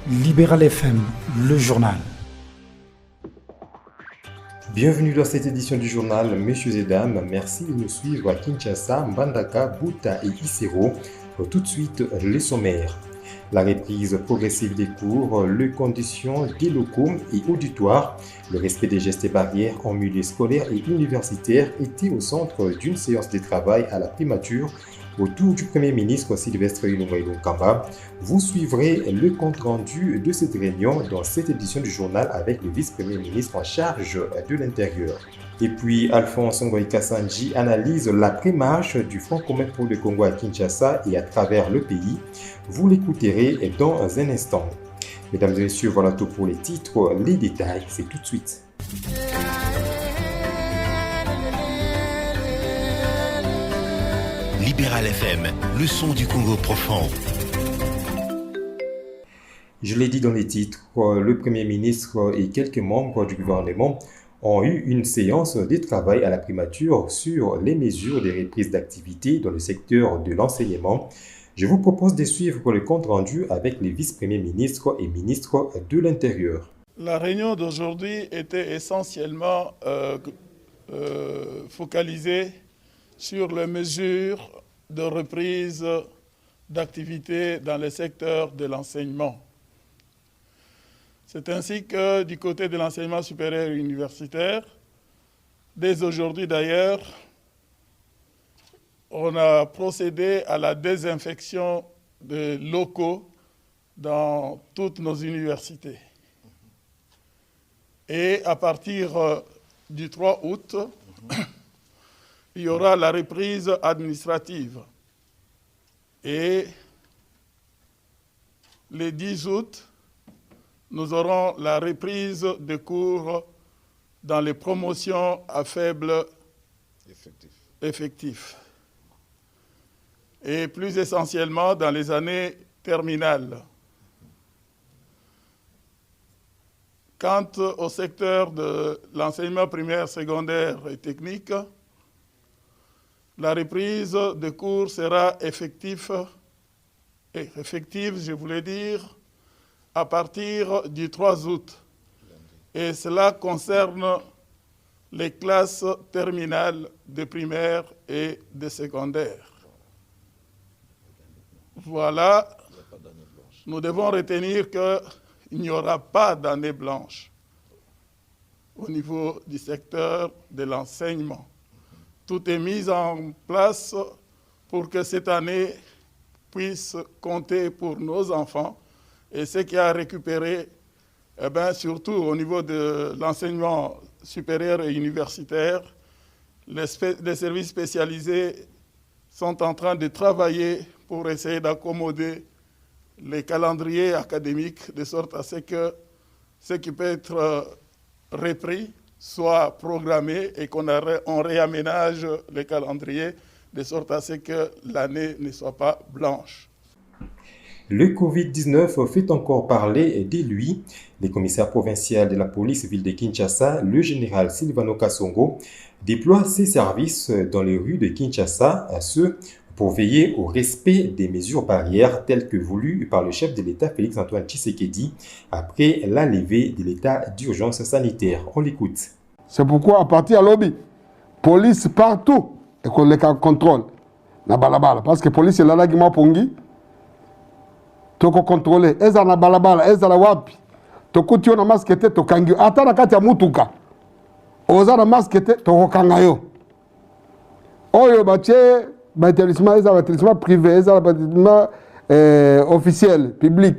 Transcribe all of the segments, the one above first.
Libéral FM, le journal. Bienvenue dans cette édition du journal, messieurs et dames. Merci de nous suivre à Kinshasa, Mbandaka, Buta et Isero. Tout de suite, les sommaires. La reprise progressive des cours, les conditions des locaux et auditoires, le respect des gestes et barrières en milieu scolaire et universitaire étaient au centre d'une séance de travail à la primature autour du Premier ministre Sylvestre Ilunga-Ilunkamba. Vous suivrez le compte-rendu de cette réunion dans cette édition du journal avec le vice-premier ministre en charge de l'Intérieur. Et puis, Alphonse Ngoï Kassanji analyse la prémarche du Front commun pour le Congo à Kinshasa et à travers le pays. Vous l'écouterez dans un instant. Mesdames et messieurs, voilà tout pour les titres. Les détails, c'est tout de suite. Libéral FM, le son du Congo profond. Je l'ai dit dans les titres, le Premier ministre et quelques membres du gouvernement ont eu une séance de travail à la primature sur les mesures de reprise d'activité dans le secteur de l'enseignement. Je vous propose de suivre le compte rendu avec les vice-premiers ministres et ministres de l'Intérieur. La réunion d'aujourd'hui était essentiellement focalisée sur les mesures de reprise d'activité dans le secteur de l'enseignement. C'est ainsi que du côté de l'enseignement supérieur et universitaire, dès aujourd'hui d'ailleurs, on a procédé à la désinfection des locaux dans toutes nos universités. Et à partir du 3 août, il y aura la reprise administrative. Et le 10 août, nous aurons la reprise des cours dans les promotions à faible effectif. Et plus essentiellement dans les années terminales. Quant au secteur de l'enseignement primaire, secondaire et technique, la reprise des cours sera effective, je voulais dire, à partir du 3 août. Et cela concerne les classes terminales de primaire et de secondaire. Voilà, nous devons retenir qu'il n'y aura pas d'année blanche au niveau du secteur de l'enseignement. Tout est mis en place pour que cette année puisse compter pour nos enfants. Et ce qui a récupéré, surtout au niveau de l'enseignement supérieur et universitaire, les services spécialisés sont en train de travailler pour essayer d'accommoder les calendriers académiques de sorte à ce que ce qui peut être repris soit programmé et qu'on réaménage les calendriers de sorte à ce que l'année ne soit pas blanche. Le Covid-19 fait encore parler de lui. Le commissaire provincial de la police ville de Kinshasa, le général Silvano Kasongo, déploie ses services dans les rues de Kinshasa, pour veiller au respect des mesures barrières telles que voulues par le chef de l'État Félix-Antoine Tshisekedi après la levée de l'état d'urgence sanitaire. On l'écoute. C'est pourquoi à partir de lobby, police partout et qu'on les contrôle. Na balabala parce que police est là qui m'a pongi. Toko contrôler eza na balabala eza la wapi. Toko tio na masque te to kangi ata na kati ya mutuka. Oza na masque te to kangayo. Oyo bache établissement privé, établissement officiel, public.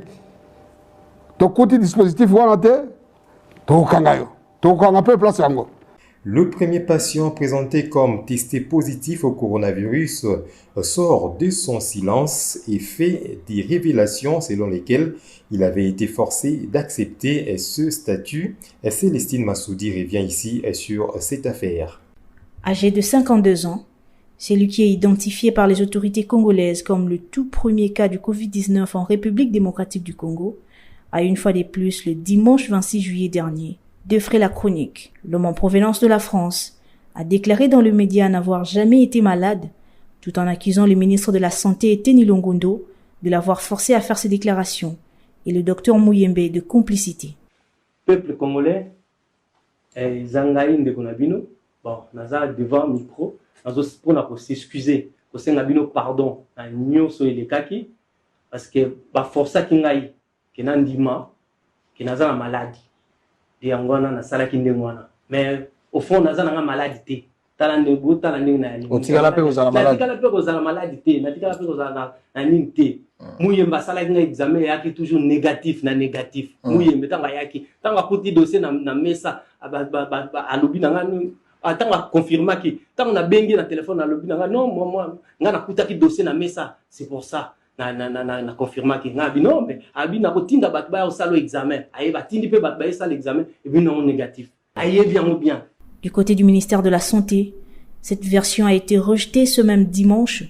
Tout dispositif, le premier patient présenté comme testé positif au coronavirus sort de son silence et fait des révélations selon lesquelles il avait été forcé d'accepter ce statut. Célestine Massoudi revient ici sur cette affaire. Âgé de 52 ans, c'est lui qui est identifié par les autorités congolaises comme le tout premier cas du Covid-19 en République démocratique du Congo, a une fois de plus le dimanche 26 juillet dernier. Defray la chronique, l'homme en provenance de la France, a déclaré dans le média n'avoir jamais été malade, tout en accusant le ministre de la Santé Teni Longondo de l'avoir forcé à faire ces déclarations et le docteur Muyembe de complicité. Peuple congolais, Zangaï Ndekonabino, bon, naza devant le micro, pour s'excuser, pour s'excuser, pardon, à Nyonso et les Kaki, parce que ba força kingai, qui n'a ndima, qui n'a pas maladie, et angwana na sala kindengwana, mais au fond naza na maladie. Otikala pe kozala malade. Natikala pe kozala malade te, natikala pe kozala na nini te. Muyemba sala kinga examen yaki toujours négatif na négatif. Muyemba tanga yaki, tanga kuti dossier na mesa alobi na ngani tanga confirma ki tanga na bengi na téléphone alobi na ngani non moi ngana kutaki dossier na mesa, c'est pour ça na confirma ki ngabi non mais abi na kotinda bat ba osalo examen, aye batindi pe bat ba sala examen et puis non négatif. Aye bien. Du côté du ministère de la Santé, cette version a été rejetée ce même dimanche.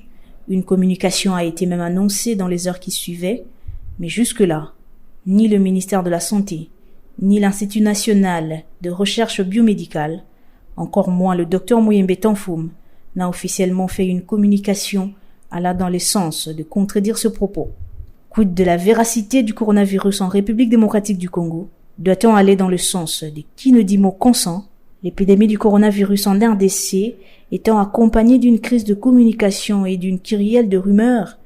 Une communication a été même annoncée dans les heures qui suivaient. Mais jusque-là, ni le ministère de la Santé, ni l'Institut national de recherche biomédicale, encore moins le docteur Muyembe Tanfoum, n'a officiellement fait une communication allant dans le sens de contredire ce propos. Quid de la véracité du coronavirus en République démocratique du Congo? Doit-on aller dans le sens de qui ne dit mot consent? L'épidémie du coronavirus en RDC étant accompagnée d'une crise de communication et d'une kyrielle de rumeurs,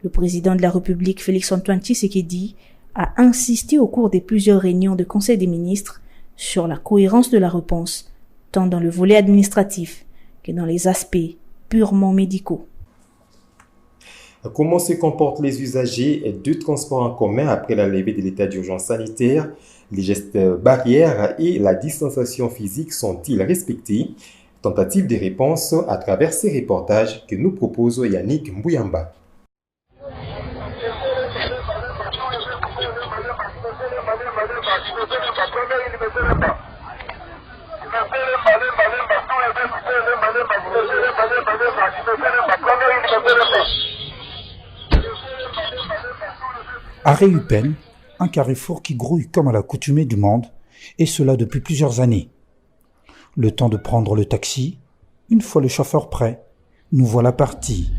le président de la République, Félix-Antoine Tshisekedi, a insisté au cours des plusieurs réunions de Conseil des ministres sur la cohérence de la réponse, tant dans le volet administratif que dans les aspects purement médicaux. Comment se comportent les usagers de transport en commun après la levée de l'état d'urgence sanitaire? Les gestes barrières et la distanciation physique sont-ils respectés? Tentative de réponse à travers ces reportages que nous propose Yannick Mbouyamba. À Réupen, un carrefour qui grouille comme à l'accoutumée du monde, et cela depuis plusieurs années. Le temps de prendre le taxi, une fois le chauffeur prêt, nous voilà partis.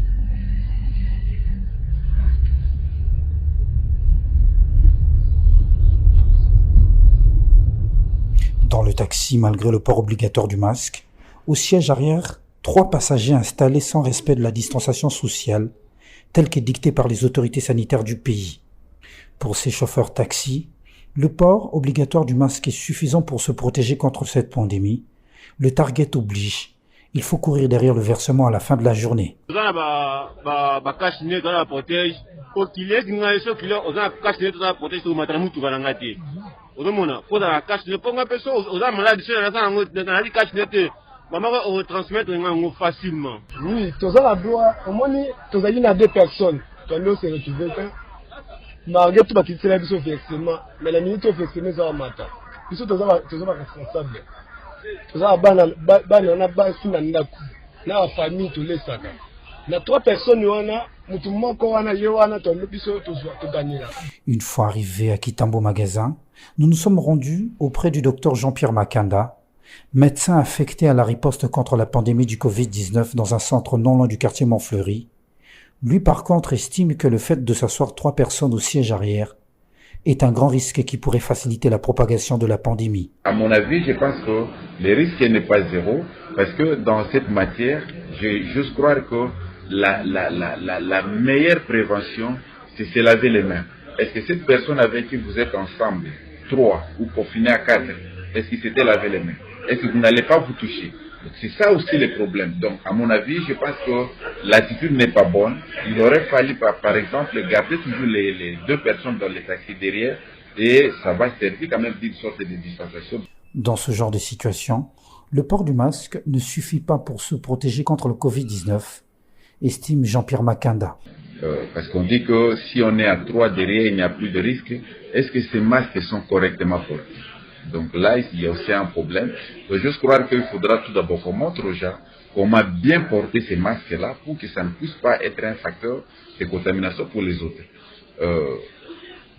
Dans le taxi, malgré le port obligatoire du masque, au siège arrière, 3 passagers installés sans respect de la distanciation sociale, telle qu'est dictée par les autorités sanitaires du pays. Pour ces chauffeurs taxi, le port obligatoire du masque est suffisant pour se protéger contre cette pandémie. Le target oblige. Il faut courir derrière le versement à la fin de la journée. Oui, tous à droit, au moins, tous à 2 personnes. Quand nous se retrouvons, malgré tout, parce que c'est la mission effectivement, mais la minute effectivement, ça va matin. Ils sont tous responsables. Tous à la famille, tous les sacs. La 3 personnes, Une fois arrivés à Kitambo Magasin, nous nous sommes rendus auprès du docteur Jean-Pierre Makanda, médecin affecté à la riposte contre la pandémie du Covid-19 dans un centre non loin du quartier Montfleury. Lui, par contre, estime que le fait de s'asseoir 3 personnes au siège arrière est un grand risque qui pourrait faciliter la propagation de la pandémie. À mon avis, je pense que le risque n'est pas zéro, parce que dans cette matière, j'ose croire que la meilleure prévention, c'est se laver les mains. Est-ce que cette personne avec qui vous êtes ensemble, 3 ou confinés à 4, est-ce qu'il s'était lavé les mains? Est-ce que vous n'allez pas vous toucher? C'est ça aussi le problème. Donc, à mon avis, je pense que l'attitude n'est pas bonne. Il aurait fallu, par exemple, garder toujours les 2 personnes dans les taxis derrière, et ça va servir quand même d'une sorte de distanciation. Dans ce genre de situation, le port du masque ne suffit pas pour se protéger contre le Covid-19, estime Jean-Pierre Makanda. Parce qu'on dit que si on est à 3 derrière, il n'y a plus de risque. Est-ce que ces masques sont correctement portés? Donc là, il y a aussi un problème. Je veux juste croire qu'il faudra tout d'abord qu'on montre aux gens comment bien porter ces masques-là pour que ça ne puisse pas être un facteur de contamination pour les autres.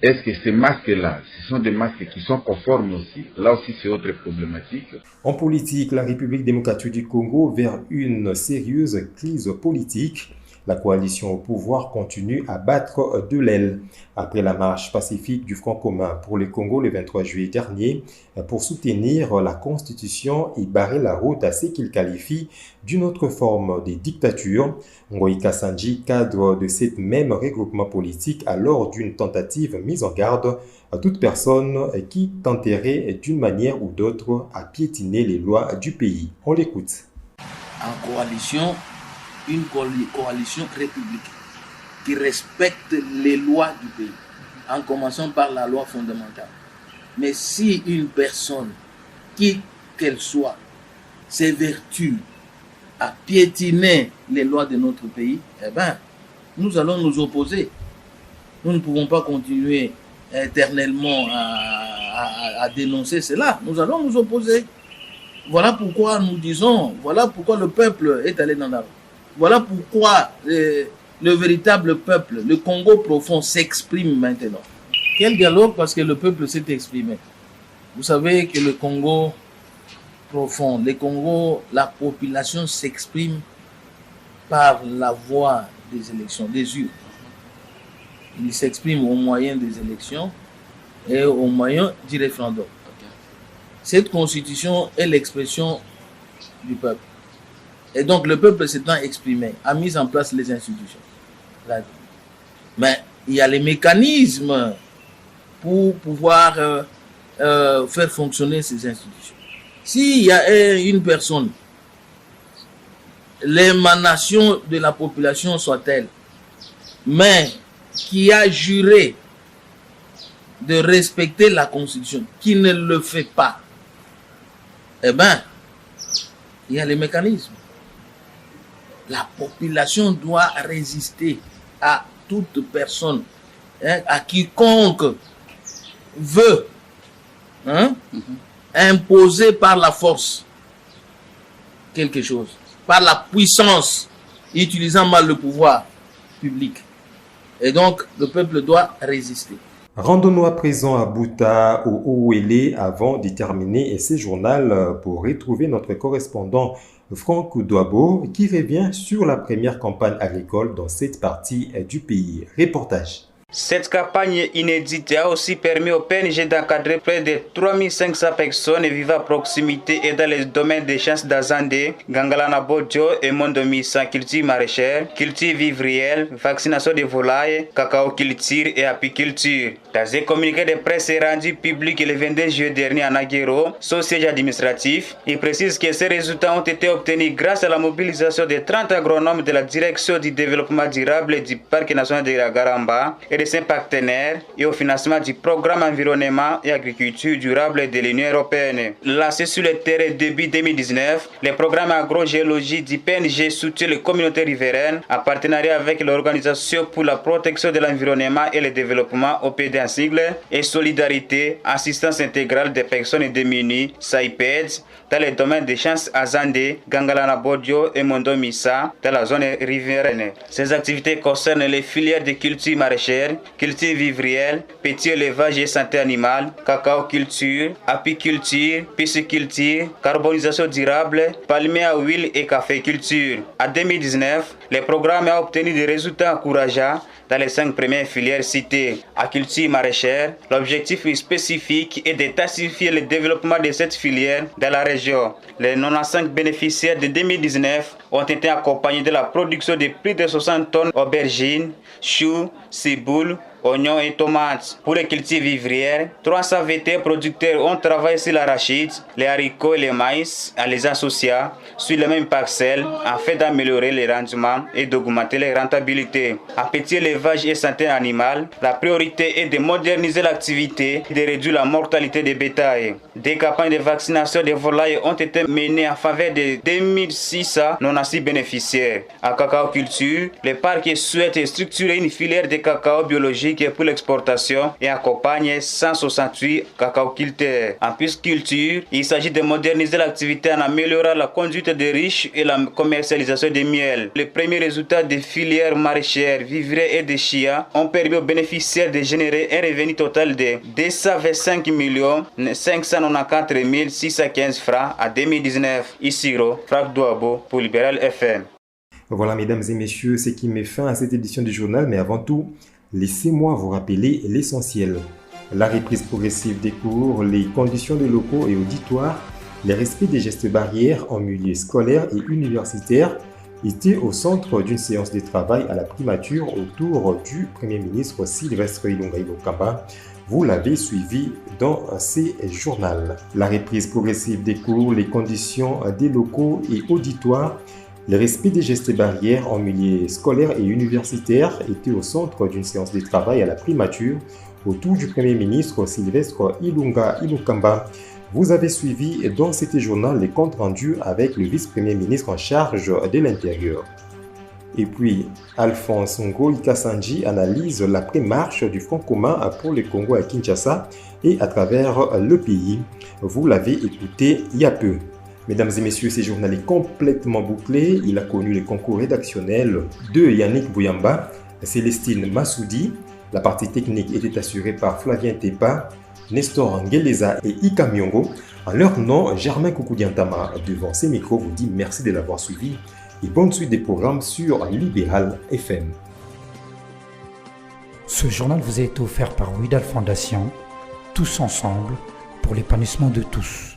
Est-ce que ces masques-là, ce sont des masques qui sont conformes aussi? Là aussi, c'est autre problématique. En politique, la République démocratique du Congo vers une sérieuse crise politique. La coalition au pouvoir continue à battre de l'aile. Après la marche pacifique du Front commun pour le Congo le 23 juillet dernier, pour soutenir la Constitution et barrer la route à ce qu'il qualifie d'une autre forme de dictature, Ngoï Kassanji, cadre de ce même regroupement politique, a lors d'une tentative mise en garde à toute personne qui tenterait d'une manière ou d'autre à piétiner les lois du pays. On l'écoute. En coalition, une coalition républicaine qui respecte les lois du pays, en commençant par la loi fondamentale. Mais si une personne, qui qu'elle soit, s'évertue à piétiner les lois de notre pays, eh bien, nous allons nous opposer. Nous ne pouvons pas continuer éternellement à dénoncer cela. Nous allons nous opposer. Voilà pourquoi nous disons, voilà pourquoi le peuple est allé dans la rue. Voilà pourquoi le véritable peuple, le Congo profond, s'exprime maintenant. Quel dialogue? Parce que le peuple s'est exprimé. Vous savez que le Congo profond, le Congo, la population s'exprime par la voie des élections, des urnes. Il s'exprime au moyen des élections et au moyen du référendum. Cette constitution est l'expression du peuple. Et donc le peuple s'étant exprimé, a mis en place les institutions. Mais il y a les mécanismes pour pouvoir faire fonctionner ces institutions. S'il y a une personne, l'émanation de la population soit-elle, mais qui a juré de respecter la Constitution, qui ne le fait pas, eh bien, il y a les mécanismes. La population doit résister à toute personne, à quiconque veut imposer par la force quelque chose, par la puissance, utilisant mal le pouvoir public. Et donc, le peuple doit résister. Rendons-nous à présent à Bouta, au Ouélé, avant de terminer ce journal pour retrouver notre correspondant Franck Douabo qui revient sur la première campagne agricole dans cette partie du pays. Reportage. Cette campagne inédite a aussi permis au PNG d'encadrer près de 3500 personnes vivant à proximité et dans les domaines des chances d'Azandé, Gangalana Bodjo et Mondomissa, culture maraîchère, culture vivrière, vaccination des volailles, cacao culture et apiculture. Dans un communiqué de presse rendu public le 22 juillet dernier à Aguero, son siège administratif, il précise que ces résultats ont été obtenus grâce à la mobilisation de 30 agronomes de la Direction du développement durable du Parc national de la Garamba et de ses partenaires et au financement du programme environnement et agriculture durable de l'Union européenne. Lancé sur le terrain début 2019, le programme agrogéologie du PNG soutient les communautés riveraines en partenariat avec l'Organisation pour la protection de l'environnement et le développement OPD en sigle et Solidarité, assistance intégrale des personnes démunies, SAIPED, dans les domaines des chances Azandé, Gangalana Bodjo et Mondomissa, dans la zone riveraine. Ces activités concernent les filières de culture maraîchère, culture vivrière, petit élevage et santé animale, cacao culture, apiculture, pisciculture, carbonisation durable, palmier à huile et café culture. En 2019, le programme a obtenu des résultats encourageants dans les 5 premières filières citées. À culture maraîchère, l'objectif spécifique est d'intensifier le développement de cette filière dans la région. Les 95 bénéficiaires de 2019 ont été accompagnés de la production de plus de 60 tonnes aubergines, choux, ciboules, oignons et tomates. Pour les cultures vivrières, 300 VT producteurs ont travaillé sur l'arachide, les haricots et les maïs en les associant sur les mêmes parcelles afin d'améliorer les rendements et d'augmenter les rentabilités. En petit élevage et santé animale, la priorité est de moderniser l'activité et de réduire la mortalité des bétails. Des campagnes de vaccination des volailles ont été menées en faveur de 2696 bénéficiaires. En cacao culture, le parc souhaite structurer une filière de cacao biologique pour l'exportation et accompagne 168 cacaoculteurs. En pisciculture, il s'agit de moderniser l'activité en améliorant la conduite des riches et la commercialisation des miels. Les premiers résultats des filières maraîchères, vivrières et de chia ont permis aux bénéficiaires de générer un revenu total de 225 594 615 francs en 2019. Isiro, Franck Douabo pour Libéral FM. Voilà, mesdames et messieurs, ce qui met fin à cette édition du journal, mais avant tout, laissez-moi vous rappeler l'essentiel. La reprise progressive des cours, les conditions des locaux et auditoires, le respect des gestes barrières en milieu scolaire et universitaire étaient au centre d'une séance de travail à la primature autour du Premier ministre Sylvestre Ilunga Ilokamba. Vous l'avez suivi dans ces journaux. La reprise progressive des cours, les conditions des locaux et auditoires, le respect des gestes barrières en milieu scolaire et universitaire étaient au centre d'une séance de travail à la primature autour du Premier ministre Sylvestre Ilunga Ilokamba. Vous avez suivi dans cet journal les comptes rendus avec le vice-premier ministre en charge de l'Intérieur. Et puis, Alphonse Ngoï Kassanji analyse l'après-marche du Front commun pour le Congo à Kinshasa et à travers le pays. Vous l'avez écouté il y a peu. Mesdames et messieurs, ce journal est complètement bouclé. Il a connu les concours rédactionnels de Yannick Bouyamba, Célestine Massoudi. La partie technique était assurée par Flavien Tepa, Nestor Ngeleza et Ika Miongo. En leur nom, Germain Koukoudiantama, devant ces micros, vous dit merci de l'avoir suivi et bonne suite des programmes sur Libéral FM. Ce journal vous a été offert par Widal Fondation, tous ensemble pour l'épanouissement de tous.